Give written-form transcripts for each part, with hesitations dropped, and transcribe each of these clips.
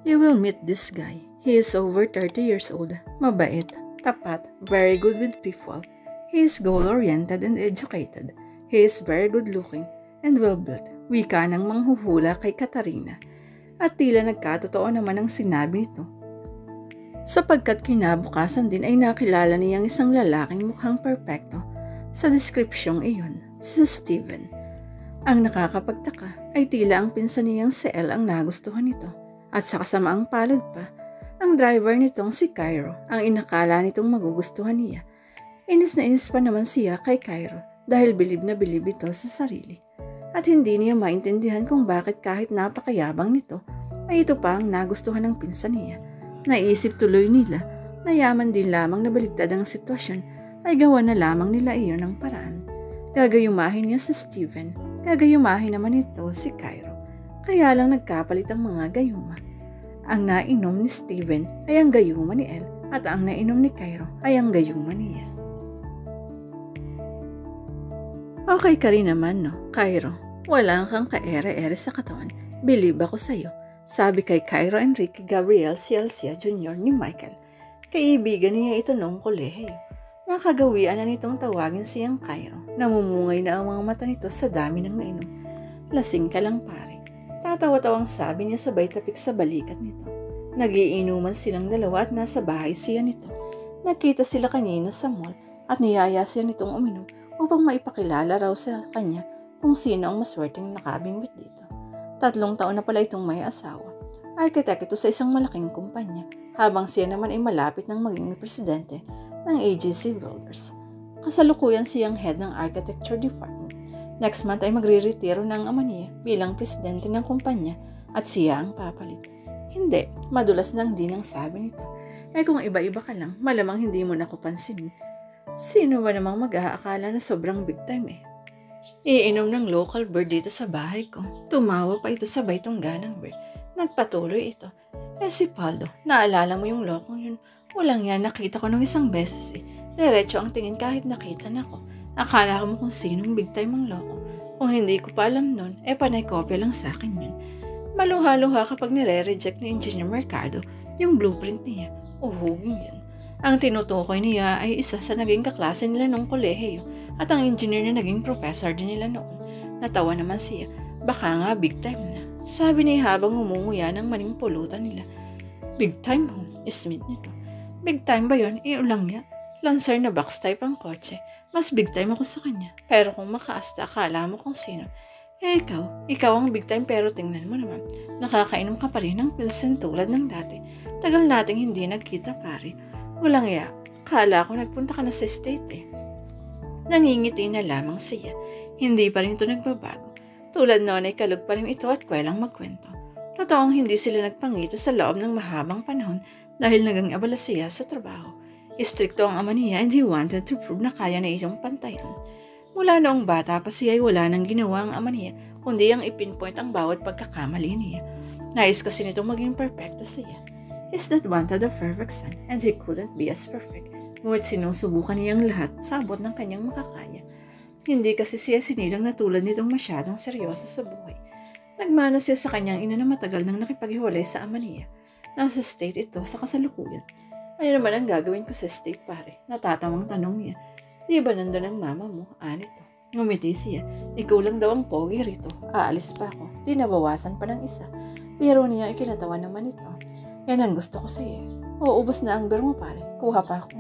You will meet this guy. He is over 30 years old, mabait, tapat, very good with people. He is goal-oriented and educated. He is very good-looking and well-built. Wika ng manghuhula kay Katarina. At tila nagkatotoo naman ang sinabi nito. Sapagkat kinabukasan din ay nakilala niyang isang lalaking mukhang perpekto sa deskripsyong iyon, si Steven. Ang nakakapagtaka ay tila ang pinsan niyang si Elle ang nagustuhan nito. At sa kasamaang palad pa, ang driver nitong si Cairo ang inakala nitong magugustuhan niya. Inis na inis pa naman siya kay Cairo dahil bilib na bilib ito sa sarili. At hindi niya maintindihan kung bakit kahit napakayabang nito ay ito pa ang nagustuhan ng pinsan niya. Naisip tuloy nila na yaman din lamang na baligtad ang sitwasyon ay gawa na lamang nila iyon ng paraan. Gagayumahin niya si Steven, gagayumahin naman ito si Cairo. Kaya lang nagkapalit ang mga gayuma. Ang nainom ni Steven ay ang gayuma ni Elle at ang nainom ni Cairo ay ang gayuma niya. Okay ka rin naman no, Cairo. Wala kang ka-ere-ere sa katawan. Believe ako sa'yo. Sabi kay Cairo Enrique Gabriel Cialcia Jr. ni Michael. Kaibigan niya ito noong kolehiyo. Nakagawian na nitong tawagin siyang Cairo. Namumungay na ang mga mata nito sa dami ng nainom. Lasing ka lang pare. Tatawa-tawang sabi niya sabay tapik sa balikat nito. Nagiinuman silang dalawa at nasa bahay siya nito. Nagkita sila kanina sa mall at niyaya siya nitong uminom upang maipakilala raw sa kanya kung sino ang maswerteng nakabingwit dito. 3 taon na pala itong may asawa. Arkitek ito sa isang malaking kumpanya habang siya naman ay malapit ng maging presidente ng AGC Builders. Kasalukuyan siyang head ng architecture department. Next month ay magre-retiro ng ama niya bilang presidente ng kumpanya at siya ang papalit. Hindi, madulas nang din ang sabi nito. Kung iba-iba ka lang, malamang hindi mo na ako pansinin. Sino ba namang mag-aakala na sobrang big time Iinom ng local beer dito sa bahay ko. Tumawa pa ito sabay tungganang beer. Nagpatuloy ito. Si Paldo, naalala mo yung lokong yun? Walang yan, nakita ko nung isang beses Diretso ang tingin kahit nakita na ko. Akala ko mo kung sinong big time ang loko. Kung hindi ko pa alam nun, panay kopya lang sa akin yun. Maluha-luha kapag nire-reject ni Engineer Mercado yung blueprint niya. Uhugin yun. Ang tinutukoy niya ay isa sa naging kaklase nila nung kolehiyo at ang engineer na naging professor din nila noon. Natawa naman siya. Baka nga big time na. Sabi niya habang umunguya ng maling pulutan nila. Big time ho, Smith nito. Big time ba yun? Iulang niya. Lancer na box type ang kotse. Mas big time ako sa kanya. Pero kung makaasta, akala mo kung sino. Ikaw ang big time pero tingnan mo naman. Nakakainom ka pa rin ng pilsen tulad ng dati. Tagal nating hindi nagkita pare. Walang ya. Kala ko nagpunta ka na sa state Nangingiti na lamang siya. Hindi pa rin ito nagbabago. Tulad noon ay kalug pa rin ito at kwelang magkwento. Totoong hindi sila nagpangita sa loob ng mahabang panahon dahil nagang abala siya sa trabaho. Istrikto ang ama niya and he wanted to prove na kaya na itong pantayan. Mula noong bata pa siya ay wala nang ginawa ang ama niya kundi ang ipinpoint ang bawat pagkakamali niya. Nais kasi nitong maging perfecta siya. His dad wanted a perfect son and he couldn't be as perfect. Ngunit sinusubukan niyang lahat sa abot ng kanyang makakaya. Hindi kasi siya sinilang na tulad nitong masyadong seryoso sa buhay. Nagmana siya sa kanyang ina na matagal nang nakipaghiwalay sa ama niya. Nasa state ito sa kasalukuyan. Ano naman ang gagawin ko sa state pare? Natatawang tanong niya. Di ba nandun ang mama mo? Anito. Ngumiti siya. Ikaw lang daw ang pogi rito. Aalis pa ako. Di nabawasan pa ng isa. Pero niya ikinatawa naman ito. Yan ang gusto ko sa'yo. Uubos na ang beer mo pare. Kuha pa ako.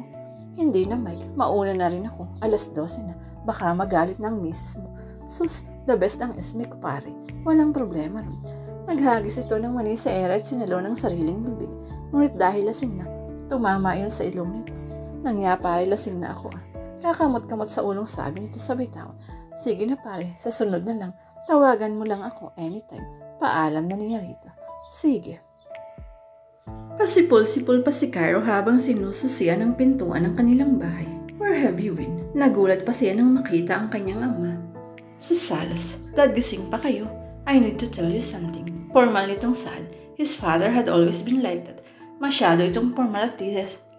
Hindi na Mike. Mauna na rin ako. 12:00 na. Baka magalit ng misis mo. Sus, the best ang esme ko pare. Walang problema rin. Naghagis ito ng mani sa era at sinalo ng sariling bibig. Ngunit dahil lasing na, tumama yun sa ilong nito. Nangya pare, lasing na ako Kakamot-kamot sa ulong sabi nito sa bitaw. Sige na pare, sa sunod na lang. Tawagan mo lang ako anytime. Paalam na niya rito. Sige. Pasipol-sipol pa si Cairo habang sinususian ang pintuan ng kanilang bahay. Where have you been? Nagulat pa siya nang makita ang kanyang ama. Si Salas, Dad, gising pa kayo. I need to tell you something. Formal nitong sad. His father had always been like that. Masyado itong formal at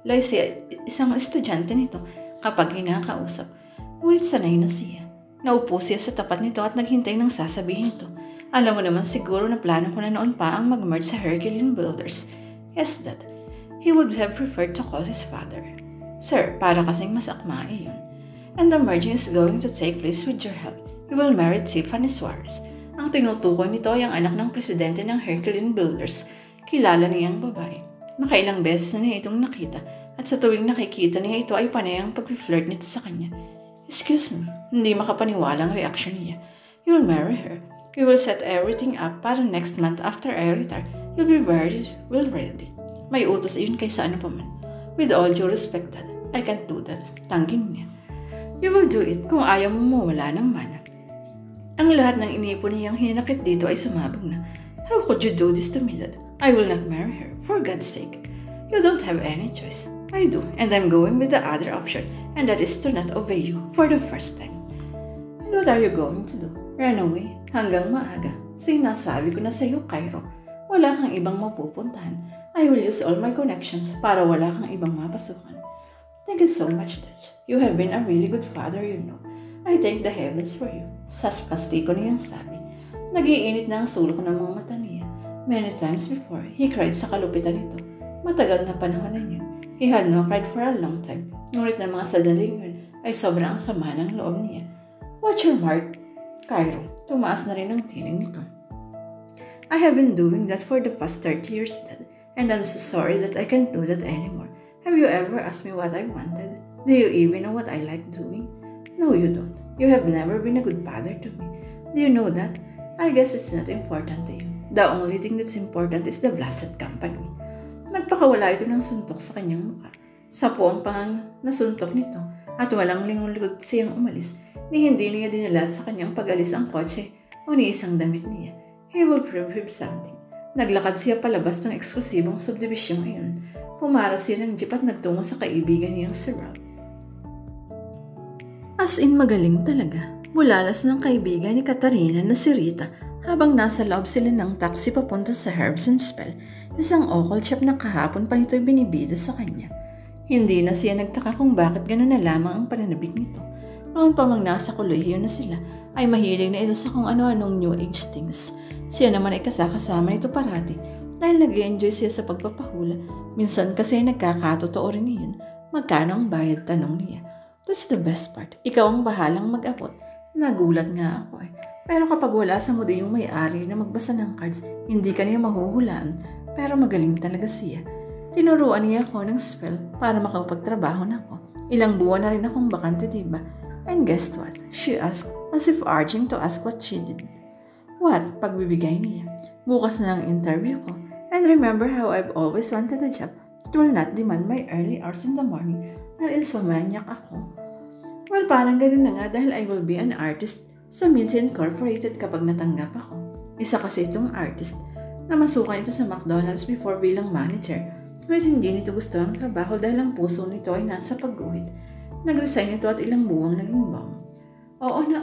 like siya isang estudyante nito kapag kinakausap. Ngunit sanay na siya. Naupo siya sa tapat nito at naghintay ng sasabihin ito. Alam mo naman siguro na plano ko na noon pa ang mag-merge sa Herculean Builders. Yes, Dad. He would have preferred to call his father. Sir, para kasing mas akmai yun. And the merging is going to take place with your help. You will marry Tiffany Suarez. Ang tinutukoy nito ay ang anak ng presidente ng Herculean Builders. Kilala niyang babae. Makailang beses na niya itong nakita at sa tuwing nakikita niya ito ay panay ang pag-flirt nito sa kanya. Excuse me, hindi makapaniwala ang reaksyon niya. You'll marry her. We will set everything up para next month after I retire. You'll be very well ready. May utos iyon kaysa ano pa man. With all due respect, Dad, I can't do that. Tangging niya. You will do it kung ayaw mo mawala ng mana. Ang lahat ng iniipon niyang hinanakit dito ay sumabog na. How could you do this to me, Dad? I will not marry her, for God's sake. You don't have any choice. I do, and I'm going with the other option, and that is to not obey you for the first time. And what are you going to do? Run away hanggang maaga. Sinasabi ko na sa iyo, Cairo. Wala kang ibang mapupuntahan. I will use all my connections para wala kang ibang mapasukan. Thank you so much, Dad. You have been a really good father, you know. I thank the heavens for you. Sarkastiko niyang sabi. Nag-iinit na ang sulok ng mga mata niya. Many times before, he cried sa kalupitan nito. Matagal na panahon na yun. He had not cried for a long time. Ngunit ng mga sandaling yun ay sobrang sama ng loob niya. Watch your mark, Cairo. Tumaas na rin ang tinig nito. I have been doing that for the past 30 years, Dad. And I'm so sorry that I can't do that anymore. Have you ever asked me what I wanted? Do you even know what I like doing? No, you don't. You have never been a good father to me. Do you know that? I guess it's not important to you. The only thing that's important is the blasted company. Nagpakawala ito ng suntok sa kanyang mukha. Sa puwang pang nasuntok nito at walang lingon-likod siyang umalis ni hindi niya dinala sa kanyang pag-alis ang kotse o ni isang damit niya. He will prove him something. Naglakad siya palabas ng eksklusibong subdivisyong iyon. Pumaras siya ng jeep at nagtungo sa kaibigan niyang si Ralph. As in magaling talaga. Bulalas ng kaibigan ni Katarina na si Rita habang nasa loob sila ng taxi papunta sa Herbs and Spell, isang occult shop na kahapon pa nito'y binibida sa kanya. Hindi na siya nagtaka kung bakit gano'n na lamang ang pananabik nito. Noon pa mang nasa kolehiyo na sila, ay mahilig na ito sa kung ano-anong new age things. Siya naman ay kasakasama nito parati dahil nag-enjoy siya sa pagpapahula. Minsan kasi nagkakatotoo rin yun. Magkano ang bayad, tanong niya. That's the best part. Ikaw ang bahalang mag-abot. Nagulat nga ako eh. Pero kapag wala sa mood yung may-ari na magbasa ng cards, hindi ka niya mahuhulaan. Pero magaling talaga siya. Tinuruan niya ako ng spell para makapagtrabaho na ako. Ilang buwan na rin akong bakante, diba? And guess what? She asked as if urging to ask what she did. What? Pagbibigay niya. Bukas na ang interview ko. And remember how I've always wanted a job that will not demand my early hours in the morning dahil insomniac ako. Well, parang ganun na nga dahil I will be an artist sa Minty Incorporated kapag natanggap ako. Isa kasi itong artist na masukan ito sa McDonald's before bilang manager. Ngunit hindi nito gusto ang trabaho dahil ang puso nito ay nasa pagguhit. Nag-resign ito at ilang buwang naging bum. Oo na.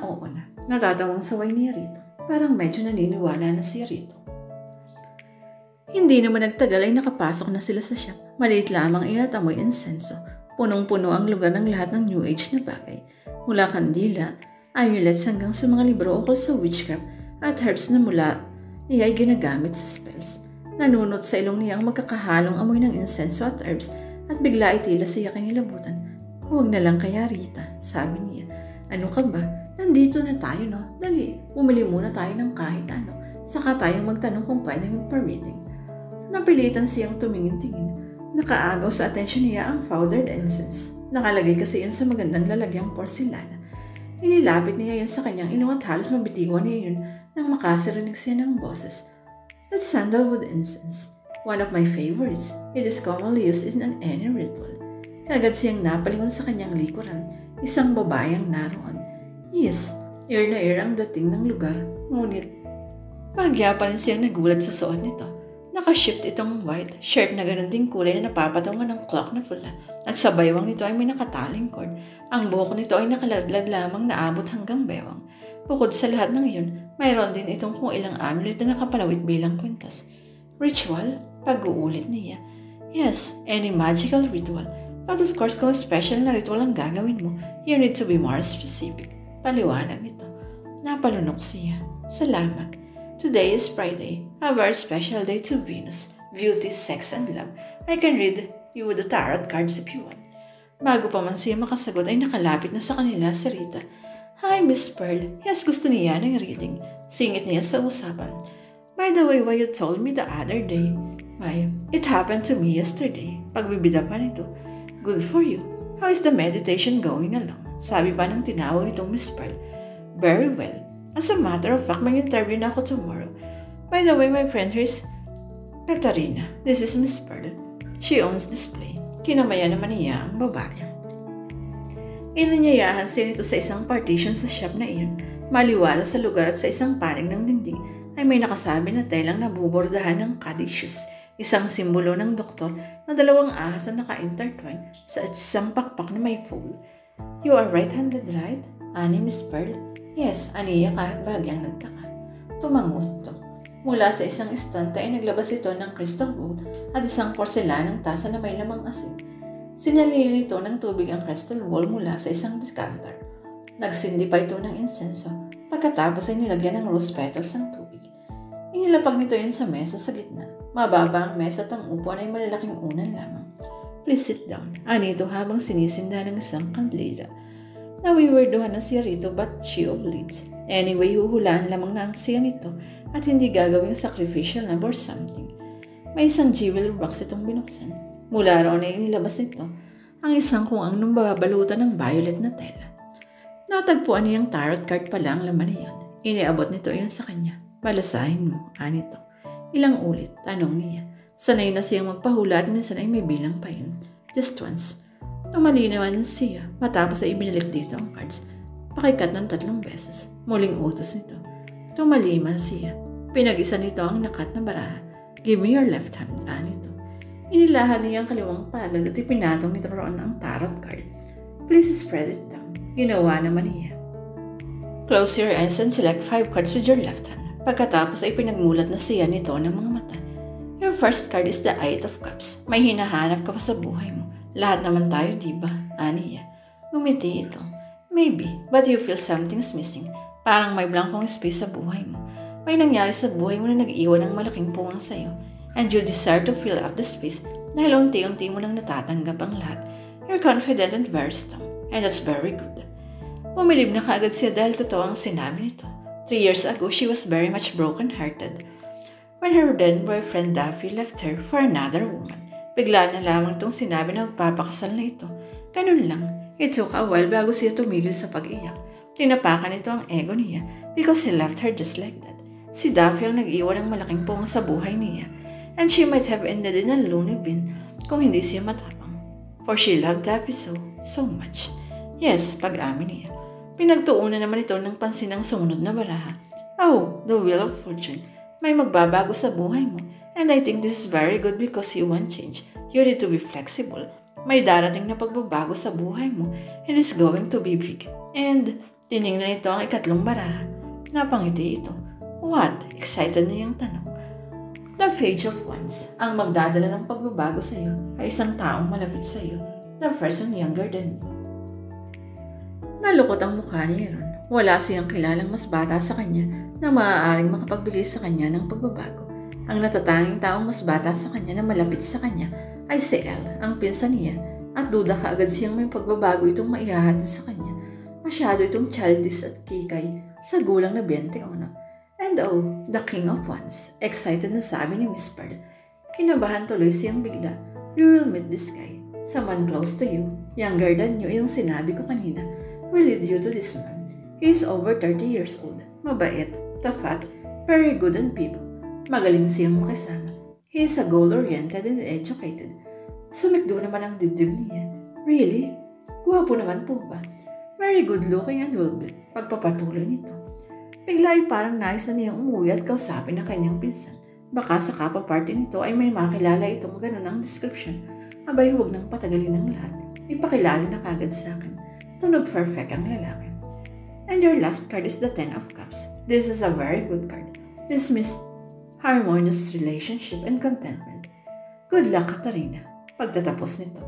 Natatawang saway ni Rito. Parang medyo naniniwala na si Rito. Hindi naman nagtagal ay nakapasok na sila sa shop. Maliit lamang iyon at amoy insenso. Punong-puno ang lugar ng lahat ng New Age na bagay. Mula kandila, amulets hanggang sa mga libro ukol sa witchcraft at herbs na mula niya ay ginagamit sa spells. Nanunot sa ilong niya ang magkakahalong amoy ng insenso at herbs at bigla ay tila siya kinilabutan. Huwag na lang kaya, Rita, sabi niya. Ano ka ba? Nandito na tayo, no? Dali, bumili muna tayo ng kahit ano. Saka tayong magtanong kung pwede magpa-reading. Napilitan siyang tumingin-tingin. Nakaagaw sa atensyon niya ang powdered incense. Nakalagay kasi yun sa magandang lalagyang porcelana. Inilapit niya yun sa kanyang ilong at halos mabitiwan niya yun nang makasirinig siya ng boses. That's sandalwood incense. One of my favorites. It is commonly used in any ritual. Kagad siyang napalingon sa kanyang likuran. Isang babayang naroon. Yes, ear na ear ang dating ng lugar. Ngunit, pagya pa rin siyang nagulat sa suot nito. Nakashift itong white shirt na ganun ding kulay na napapatungan ng clock na pula at sa baywang nito ay may nakataling cord. Ang buhok nito ay nakaladlad lamang na abot hanggang bewang. Bukod sa lahat ng iyon, mayroon din itong kung ilang amulet na nakapalawit bilang kwintas. Ritual? Pag-uulit niya. Yes, any magical ritual. But of course, kung special na ritual ang gagawin mo, you need to be more specific. Paliwanag nito. Napalunok siya. Salamat. Today is Friday, a very special day to Venus, beauty, sex, and love. I can read you the tarot cards if you want. Bago pa man siya makasagot ay nakalapit na sa kanila si Rita. Hi, Miss Pearl. Yes, gusto niya ng reading. Singit niya sa usapan. By the way, what you told me the other day, Why, it happened to me yesterday. Pagbibida pa nito. Good for you. How is the meditation going along? Sabi pa ng tinawag nitong Miss Pearl. Very well. As a matter of fact, may interview na ako tomorrow. By the way, my friend here is Katarina. This is Miss Pearl. She owns this play. Kinamaya naman niya ang babae. Inanyayahan siya nito sa isang partition sa shop na iyon. Maliwala sa lugar at sa isang panig ng dingding ay may nakasabi na telang nabubordahan ng caduceus, isang simbolo ng doktor na dalawang ahas na naka-intertwine sa isang pakpak na may fold. You are right-handed, right? Ani Miss Pearl? Yes, aniya kahit bagyang nagtaka. Tumangos ito. Mula sa isang estante ay naglabas ito ng crystal bowl at isang porselanang tasa na may lamang asin. Sinalili nito ng tubig ang crystal bowl mula sa isang decanter. Nagsindi pa ito ng insenso, pagkatapos ay nilagyan ng rose petals ang tubig. Inilapag nito yun sa mesa sa gitna. Mababa ang mesa at ang upuan ay malalaking unan lamang. Please sit down. Ani ito habang sinisinda ng isang kandila. Nawiwerduhan na siya rito but she oblides. Anyway, huhulaan lamang na ang siya nito at hindi gagawing sacrificial na or something. May isang jewelry box itong binuksan. Mula roon ay inilabas nito ang isang kung anong babalutan ng violet na tela. Natagpuan niyang tarot card pala ang laman niyon. Iniabot nito yun sa kanya. Balasahin mo, anito. Ilang ulit, tanong niya. Sanay na siyang magpahula at minsan ay may bilang pa yun. Just once. Tumalinawan siya matapos ay ibinalik dito ang cards. Pakikat ng 3 beses. Muling utos nito. Tumaliman siya. Pinag-isa nito ang nakat na baraha. Give me your left hand, anito. Inilahan niya ang kaliwang palad at ipinatong nito roon ang tarot card. Please spread it down. Ginawa naman niya. Close your eyes and select 5 cards with your left hand. Pagkatapos ay pinagmulat na siya nito ng mga mata. Your first card is the Eight of Cups. May hinahanap ka pa sa buhay mo. Lahat naman tayo, diba? Aniya. Ngumiti ito. Maybe, but you feel something's missing. Parang may blankong space sa buhay mo. May nangyari sa buhay mo na nag-iwan ng malaking puwang sa'yo. And you desire to fill up the space dahil unti-unti mo nang natatanggap ang lahat. You're confident and very strong. And that's very good. Pumilib na kaagad siya dahil totoo ang sinabi nito. 3 years ago, she was very much broken-hearted. When her then boyfriend Daffy left her for another woman, bigla na lamang itong sinabi na magpapakasal na ito. Ganun lang. It took a while bago siya tumigil sa pag-iyak. Tinapakan ito ang ego niya because he left her just like that. Si Daffy ang nag-iwan ng malaking puwang sa buhay niya. And she might have ended in a lonely bin kung hindi siya matapang. For she loved Daffy so much. Yes, pag-amin niya. Pinagtuunan naman ito ng pansin ng sumunod na baraha. Oh, the Wheel of Fortune. May magbabago sa buhay mo. And I think this is very good because you want change. You need to be flexible. May darating na pagbabago sa buhay mo. And it's going to be big. And tiningnan ito ang ikatlong baraha. Napangiti ito. What? Excited na yung tanong. The Page of Wands. Ang magdadala ng pagbabago sa iyo ay isang taong malapit sa iyo. The person younger than you. Nalukot ang mukha niya ron. Wala siyang kilalang mas bata sa kanya na maaaring makapagbigay sa kanya ng pagbabago. Ang natatanging taong mas bata sa kanya na malapit sa kanya ay si Elle, ang pinsan niya, at duda kaagad siyang may pagbabago itong maihahatid sa kanya. Masyado itong childish at kikay sa gulang na 21. And oh, the King of Wands. Excited na sabi ni Miss Pearl. Kinabahan tuloy siyang bigla. You will meet this guy. Someone close to you, younger than you, yung sinabi ko kanina, will lead you to this man. He is over 30 years old. Mabait, tapat, very good on people. Magaling siyang makisama. He is a goal-oriented and educated. Sumikdo naman ang dibdib niya. Really? Guwapo naman po ba? Very good looking and well-built. Pagpapatuloy nito. Bigla ay parang nais na niyang umuwi at kausapin ang kanyang pinsan. Baka sa kapwa-party nito ay may makilala itong ganun ang description. Abay, huwag nang patagalin ng lahat. Ipakilala na kagad sa akin. Tunog perfect ang lalaki. And your last card is the Ten of Cups. This is a very good card. This means harmonious relationship and contentment. Good luck, Katarina. Pagtatapos nito.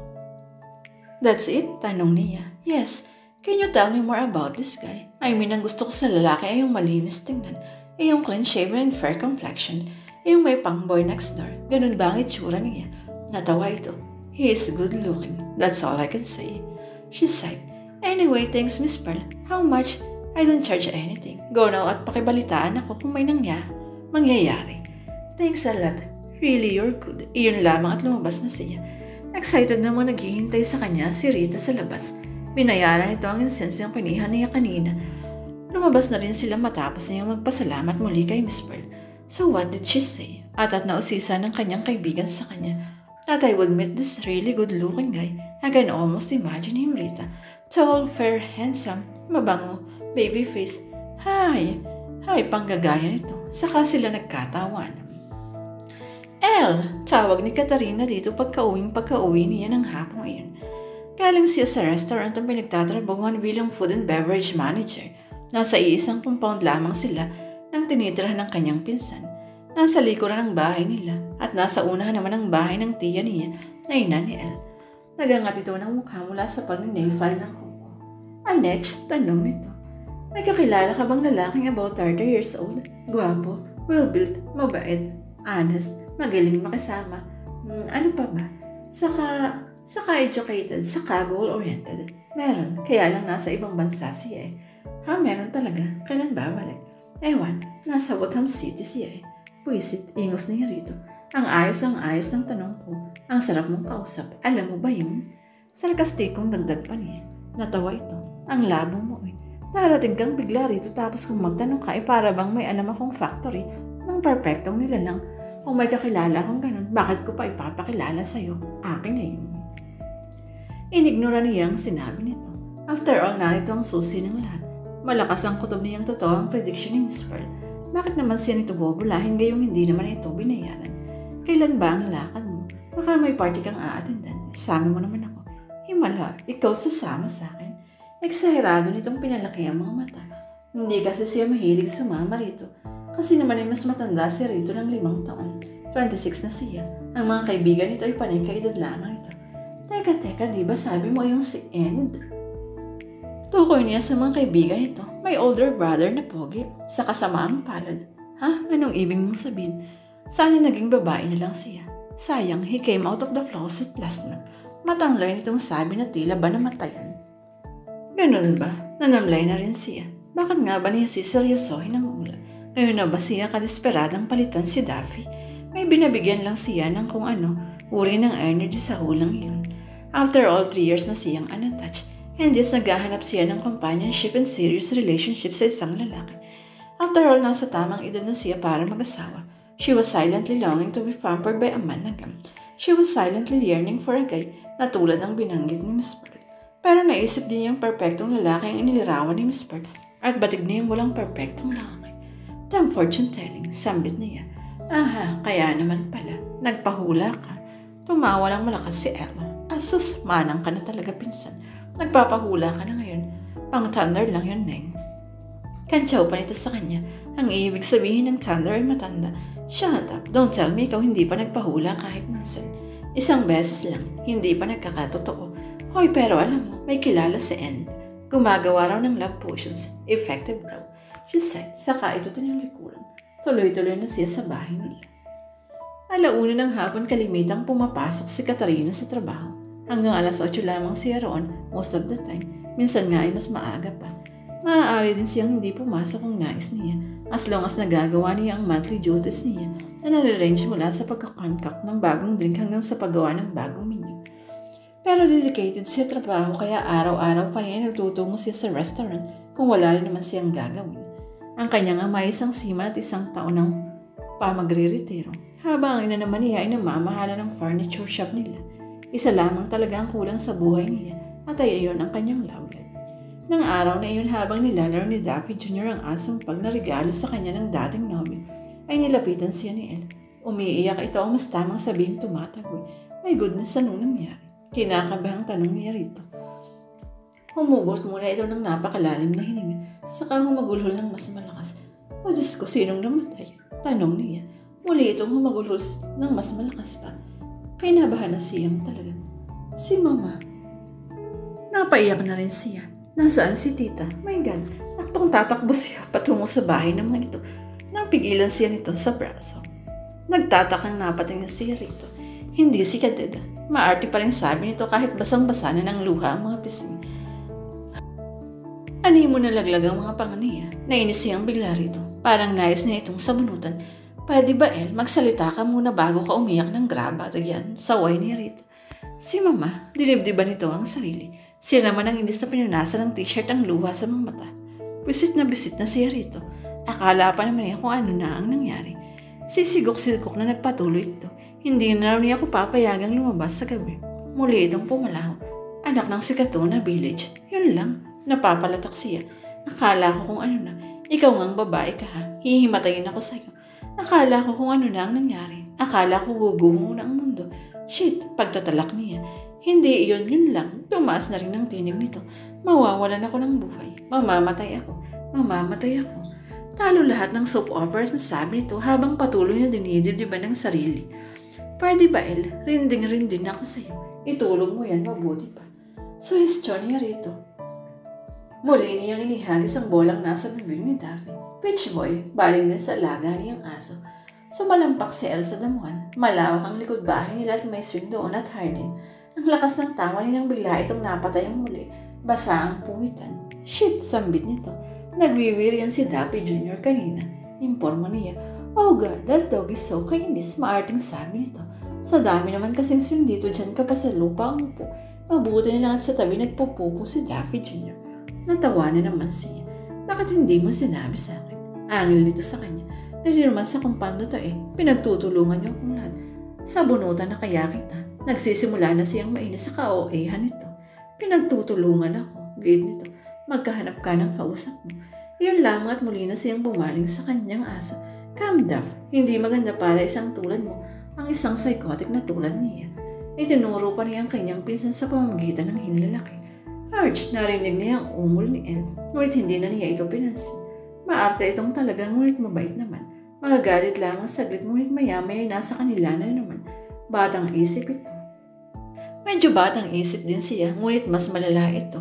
That's it? Tanong niya. Yes. Can you tell me more about this guy? I mean, ang gusto ko sa lalaki ay yung malinis tingnan. Yung clean-shaven and fair complexion, yung may pang-boy next door. Ganun ba ang itsura niya? Natawa ito. He is good looking. That's all I can say. She sighed. Anyway, thanks Miss Pearl. How much? I don't charge anything. Go now at pakibalitaan ako kung may mangyayari. Thanks a lot. Really, you're good. Iyon lamang at lumabas na siya. Excited naman naghihintay sa kanya si Rita sa labas. Binayaran ito ang incense yung kinihan niya kanina. Lumabas na rin sila matapos niyang magpasalamat muli kay Miss Pearl. So what did she say? At nausisa ng kanyang kaibigan sa kanya. That I would meet this really good-looking guy. I can almost imagine him, Rita. Tall, fair, handsome, mabango, baby face. Hi, panggagaya nito. Saka sila nagkatawan. Tawag ni Katarina dito pagka-uwi niya ng hapong iyon. Galing siya sa restaurant ang pinagtatrabahuan bilang food and beverage manager. Nasa iisang compound lamang sila nang tinitirahan ng kanyang pinsan. Nasa likuran ng bahay nila at nasa unahan naman ang bahay ng tiya niya na ina ni Elle. Nagangat ito ng mukha mula sa pag-nail file ng kuko. Anech, tanong nito. May kakilala ka bang lalaking about 30 years old? Guwapo, well-built, mabait, honest, magaling makisama. Ano pa ba? Saka educated, saka goal-oriented. Meron, kaya lang nasa ibang bansa siya eh. Meron talaga. Kailan babalik? Ewan, nasa Gotham City siya eh. Puisit, ingos niya rito. Ang ayos ng tanong ko. Ang sarap mong kausap. Alam mo ba yun? Sarkastikong dagdag pa niya. Natawa ito. Ang labo mo eh. Darating kang bigla rito tapos kung magtanong ka para bang may alam akong factory ng perfectong nilalang. Kung may kakilala akong ganun, bakit ko pa ipapakilala sa'yo? Akin na yun. Inignora niya ang sinabi nito. After all, narito ang susi ng lahat. Malakas ang kutob niyang totoo ang prediction ni Miss Pearl. Bakit naman siya nito bobolahin gayong hindi naman ito binayaran? Kailan ba ang lakad mo? Baka may party kang aatendan. Sama mo naman ako. Himala, ikaw sasama sa akin. Eksahirado nitong pinalaki ang mga mata. Hindi kasi siya mahilig sumama rito. Kasi naman ay mas matanda si Rito ng 5 taon. 26 na siya. Ang mga kaibigan nito ay panay-kaedad lamang ito. Teka, di ba sabi mo yung si End? Tukoy niya sa mga kaibigan ito. May older brother na pogi, sa kasamaang palad. Anong ibig mong sabihin? Sana naging babae na lang siya. Sayang, he came out of the closet last month. Matanglay nitong sabi na tila ba namatayan. Ganun ba? Nanamlay na rin siya. Bakit nga ba niya siseryosohin ang ulan? Ngayon na ba siya kadesperadang palitan si Daffy? May binabigyan lang siya ng kung ano, uri ng energy sa hulang yun. After all 3 years na siyang unattached, and just naghahanap siya ng companionship and serious relationship sa isang lalaki. After all, nasa tamang edad na siya para mag-asawa. She was silently longing to be pampered by a man again. She was silently yearning for a guy na tulad ng binanggit ni Miss Pearl. Pero naisip din niyang perpektong lalaki ang inilirawan ni Miss Pearl at batig niyang walang perpektong lalaki. Damn fortune telling, sambit niya. Kaya naman pala, nagpahula ka. Tumawa lang malakas si Ella. Asus, manang ka na talaga pinsan. Nagpapahula ka na ngayon. Pang thunder lang yun, Neng. Kantsaw pa nito sa kanya. Ang ibig sabihin ng thunder ay matanda. Shut up. Don't tell me ikaw hindi pa nagpahula kahit minsan. Isang beses lang. Hindi pa nagkakatotoo. Hoy, pero alam mo, may kilala si End. Gumagawa raw ng love potions. Effective daw. She said, saka ito tinalikuran. Tuloy-tuloy na siya sa bahay nila. Alauna ng hapon kalimitang pumapasok si Katarina sa trabaho. Hanggang alas 8 lamang siya roon most of the time. Minsan nga ay mas maaga pa. Maaari din siyang hindi pumasok kung nais niya as long as nagagawa niya ang monthly duties niya na nare-range mula sa pagkakonkak ng bagong drink hanggang sa paggawa ng bagong menu. Pero dedicated siya trabaho kaya araw-araw pa niya nagtutungo siya sa restaurant kung wala rin naman siyang gagawin. Ang kanyang ama isang seaman at 1 taon ng magre-retiro habang ang ina naman niya ay namamahala ng furniture shop nila. Isa lamang talaga ang kulang sa buhay niya at ay ayon ang kanyang love life. Nang araw na iyon habang nilalaro ni Daffy Jr. ang asong pag naregalo sa kanya ng dating nobyo, ay nilapitan siya ni Elle. Umiiyak ito ang mas tamang sabing tumatagoy. My goodness, anong nangyari? Kinakabahang tanong niya rito. Humugot muna ito ng napakalalim na hininga, saka humagulhol ng mas malakas. O Diyos ko, sinong namatay? Tanong niya. Muli itong humagulhol ng mas malakas pa. Kinabahan na siyang talaga. Si Mama. Napaiyak na rin siya. Nasaan si Tita? My God, tatakbo siya patungo sa bahay naman ito. nang pigilan siya nito sa braso. Nagtatakang napatingin siya rito. Hindi si Kadeda. Maarte pa rin sabi nito kahit basang-basa na ng luha ang mga pisngi. Ani mo nalaglag ang mga panga niya. Nainis siyang bigla rito. Parang nais niya itong sabunutan. Pwede ba, El, magsalita ka muna bago ka umiyak ng graba yan? Saway niya rito. Si Mama, dilibdiban nito ang sarili. Siya naman ang inis na pinunasan ng t-shirt ang luha sa mga mata. Bisit na siya rito. Akala pa naman niya kung ano na ang nangyari. Sisigok-sigok na nagpatuloy ito. Hindi na niya ako papayagang lumabas sa gabi. Muli itong pumalaho. Anak ng sikato na village. Yun lang. Napapalatak siya. Akala ko kung ano na. Ikaw ngang babae ka ha. Hihimatayin ako sa'yo. Akala ko kung ano na ang nangyari. Akala ko guguho na ang mundo. Shit, pagtatalak niya. Hindi yun lang. Tumaas na rin ang tinig nito. Mawawalan ako ng buhay. Mamamatay ako. Talo lahat ng soap operas na sabi nito habang patuloy na dinidibdiban ng sarili. Pwede ba, El? Rinding ako sa'yo. Itulog mo yan, mabuti pa. Suhestyon niya rito. Muli niyang inihagis ang bolang nasa bibig ni Daffy. Pitch boy, baling din sa alaga niyang aso. Sumalampak si El sa damuhan. Malawak ang likod bahay nila at may swing doon at hardin. Ang lakas ng tawa niyang bigla itong napatay ang muli. Basa ang puwitan. Shit, sambit nito. Nagwiwirian si Daffy Jr. kanina. Imporma niya. Oh God, that dog is so kainis. Maarting sabi nito. Sa dami naman kasing swing dito dyan ka pa sa lupa ang upo. Mabuti na lang sa tabi nagpupupo si Daffy Jr. Natawanan naman siya. Bakit hindi mo sinabi sa akin? Angil nito sa kanya. Dahil naman sa kumpando to pinagtutulungan niyo akong lahat. Sa bunutan na kaya kita. Nagsisimula na siyang mainis sa ka-OA-han nito. Pinagtutulungan ako. Gate nito. Magkahanap ka ng kausap mo. Iyon lamang at muli na siyang bumaling sa kanyang aso. Calm down. Hindi maganda para isang tulad mo. Ang isang psychotic na tulad niya. Itinuro pa niya ang kanyang pinsan sa pamamagitan ng hinlalaki. Arch, narinig niya ang ungol ni El. Ngunit hindi na niya ito pinansin. Maarte itong talagang ngunit mabait naman. Magagalit lamang saglit ngunit maya-maya nasa kanila na naman. Batang isip ito. Medyo batang isip din siya ngunit mas malala ito.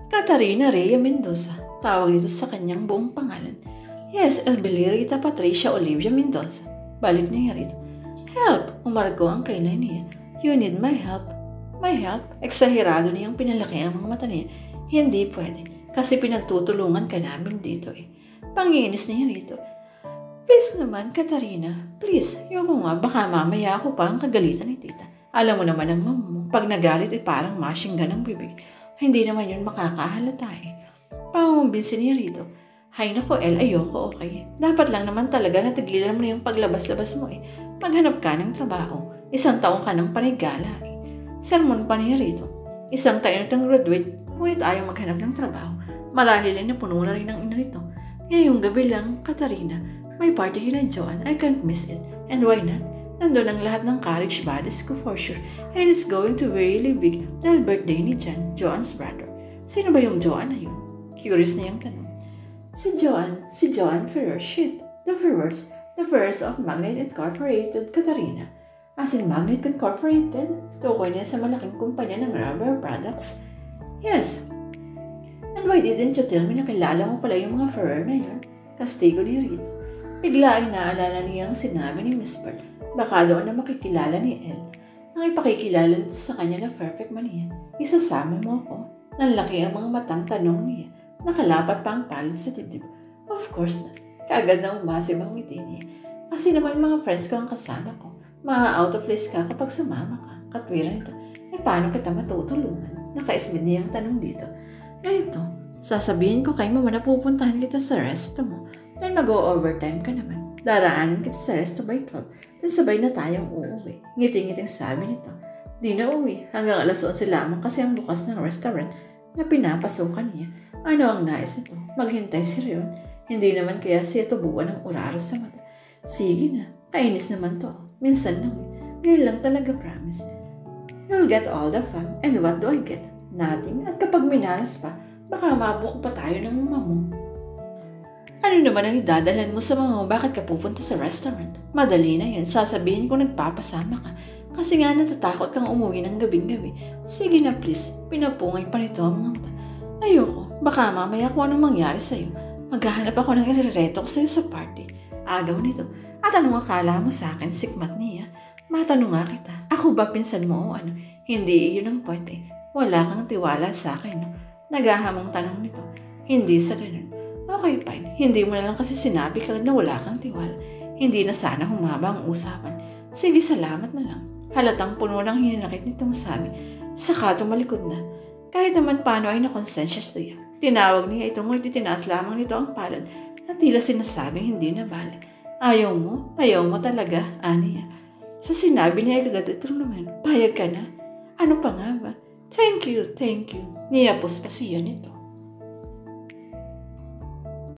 Catarina Rhea Mendoza. Tawag ito sa kanyang buong pangalan. Yes, Elbelirita Patricia Olivia Mendoza. Balik niya rito. Help! Umargo ang kainay niya. You need my help. My help? Eksahirado niyang pinalaki ang mga mata niya. Hindi pwede. Kasi pinagtutulungan ka namin dito Panginis niya rito. Please naman, Catarina. Please. Yoko nga, baka mamaya ako pa ang kagalitan ni tita. Alam mo naman ang mama mo. Pag nagalit parang machine gun ang bibig. Hindi naman yun makakahalata Pangumbinsin niya rito. Hay nako, El, ayoko, okay. Dapat lang naman talaga natigilan mo na yung paglabas-labas mo Maghanap ka ng trabaho. 1 taong ka ng panigala Sermon pa niya rito. 1 taon itong graduate, ngunit ayaw maghanap ng trabaho. Marahil na puno na rin ang ina nito. Ngayong gabi lang, Catarina, may party kila Joan. I can't miss it. And why not? Nandun ang lahat ng college buddies ko for sure. And it's going to be really big dahil birthday ni John, Joan's brother. Sino ba yung Joan na yun? Curious na yung tanong. Si Joan Ferrer. Shit. The Ferrers of Magnet Incorporated, Catarina. As in Magnet Incorporated? Tukoy niya sa malaking kumpanya ng rubber products? Yes. And why didn't you tell me na kilala mo pala yung mga Ferrer na yun? Kastigo ni Rito. Bigla ay naalala niyang sinabi ni Miss Pearl. Baka doon na makikilala ni El. Ang ipakikilala nito sa kanya na perfect man niya. Isasama mo ako. Nanlaki ang mga matang tanong niya. Nakalapat pa ang palad sa dibdib. Of course not. Kaagad na umasib ang ngiti niya. Kasi naman mga friends ko ang kasama ko. Out of place ka kapag sumama ka. Katwiran ito. Paano kita matutulungan? Nakaismid niya ang tanong dito. Ganito, sasabihin ko kay mama na pupuntahan kita sa resto mo. Dahil mag-o-overtime ka naman. Daraanan kita sa resto by 12. Then sabay na tayong uuwi. Ngiting-ngiting sabi nito. Di na uwi. Hanggang alas 11 lamang kasi ang bukas ng restaurant na pinapasukan niya. Ano ang nais nito? Maghintay si Rion. Hindi naman kaya siya tubuan ng uraro sa mata. Sige na. Kainis naman to. Minsan lang. Ngayon lang talaga, promise. You'll get all the fun. And what do I get? Nothing. At kapag minalas pa, baka mabuko pa tayo ng mama mo. Ano naman ang idadalhan mo sa mama mo? Bakit ka pupunta sa restaurant? Madali na yun. Sasabihin ko nagpapasama ka. Kasi nga natatakot kang umuwi ng gabing-gabi. Sige na please. Pinapungay pa nito ang mga mata. Ayoko. Baka mamaya kung anong mangyari sa'yo. Maghahanap ako ng irereto ko sa'yo sa party. agaw nito. At anong akala mo sa akin, sikmat niya? Matanong nga kita, ako ba pinsan mo o ano? Hindi iyon ang point eh. Wala kang tiwala sa akin, no? Nagahamong tanong nito. Hindi sa ganun. Okay, fine. Hindi mo na lang kasi sinabi ka na wala kang tiwala. Hindi na sana humaba ang usapan. Sige, salamat na lang. Halatang puno ng hinanakit nitong sabi. Saka tumalikod na. Kahit naman paano ay nakonsensya siya. Tinawag niya itong titinaas lamang nito ang palad na tila sinasabing hindi na bala. Ayaw mo talaga, aniya. Sa sinabi niya ay kagad ito naman. Payag ka na. Ano pa nga ba? Thank you. Niyapos pa siya nito.